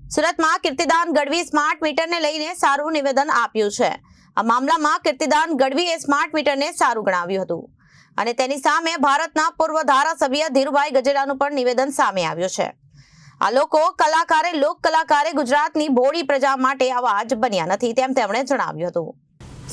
સુરતમાં કીર્તિદાન ગઢવી સ્માર્ટ મીટરને લઈને સારું નિવેદન આપ્યું છે। આ મામલામાં કીર્તિદાન ગઢવીએ સ્માર્ટ મીટરને સારું ગણાવ્યું હતું અને તેની સામે ભારતના પૂર્વ ધારાસભ્ય ધીરુભાઈ ગજેરાનું પણ નિવેદન સામે આવ્યું છે। આ લોકો લોક કલાકારે ગુજરાતની ભોળી પ્રજા માટે અવાજ બન્યા નથી તેમ તેમણે જણાવ્યું હતું।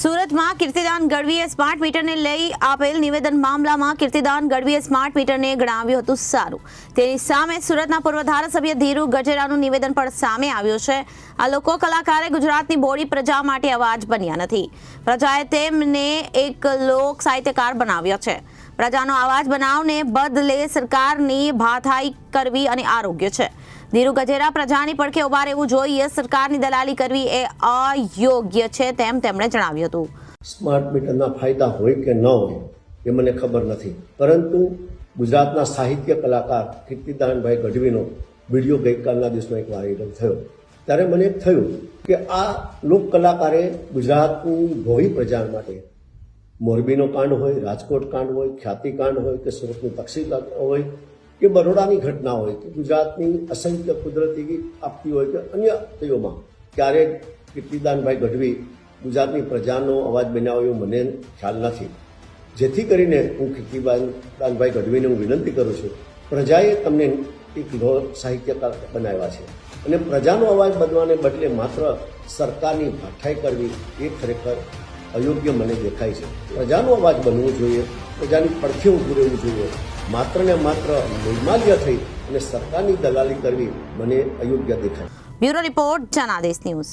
સુરતમાં કીર્તિદાન ગઢવીએ સ્માર્ટ મીટરને લઈ આપેલ નિવેદન મામલામાં કીર્તિદાન ગઢવીએ સ્માર્ટ મીટરને ગણાવ્યું હતું સારું। તેની સામે સુરતના પૂર્વ ધારાસભ્ય ધીરુ ગજેરાનું નિવેદન પણ સામે આવ્યું છે। આ લોકો કલાકારે ગુજરાતની બોડી પ્રજા માટે અવાજ બન્યા નથી। પ્રજાએ તેમને એક લોક સાહિત્યકાર બનાવ્યા છે। પ્રજાનો અવાજ બનાવને બદલે સરકારની ભાથાઈ કરવી અને આરોગ્ય છે। ધીરુ ગજેરા પ્રજાની પડખે ઉભા રહેવું જોઈએ, સરકારની દલાલી કરવી એ અયોગ્ય છે તેમ તેમણે જણાવ્યું હતું। સ્માર્ટ મીટરના ફાયદા હોય કે ન હોય એ મને ખબર નથી, પરંતુ ગુજરાતના સાહિત્ય કલાકાર કીર્તિદાનભાઈ ગઢવીનો વિડીયો ગઈકાલના દિવસમાં એક વાયરલ થયો ત્યારે મને થયું કે આ લોક કલાકારે ગુજરાતની ભોળી પ્રજા માટે મોરબીનો કાંડ હોય, રાજકોટ કાંડ હોય, ખ્યાતિ કાંડ હોય કે સુરતની તકસીર હોય કે બરોડાની ઘટના હોય કે ગુજરાતની અસંખ્ય કુદરતી આપતી હોય કે અન્ય તેઓમાં ક્યારેક કીર્તિદાનભાઈ ગઢવી ગુજરાતની પ્રજાનો અવાજ બન્યા હોય એવું મને ખ્યાલ નથી। જેથી કરીને હું કીર્તિદાનભાઈ ગઢવીને હું વિનંતી કરું છું, પ્રજાએ તમને એક સાહિત્યકાર બનાવ્યા છે અને પ્રજાનો અવાજ બનવાને બદલે માત્ર સરકારની ભાઠાઈ કરવી એ ખરેખર અયોગ્ય મને દેખાય છે। પ્રજાનો અવાજ બનવો જોઈએ, પ્રજાની પડખે ઊભું રહેવું જોઈએ। માત્ર ને માત્ર નિર્માલ્ય થઈ અને સરકારની દલાલી કરવી મને અયોગ્ય દેખાય। Bureau report Janadesh news.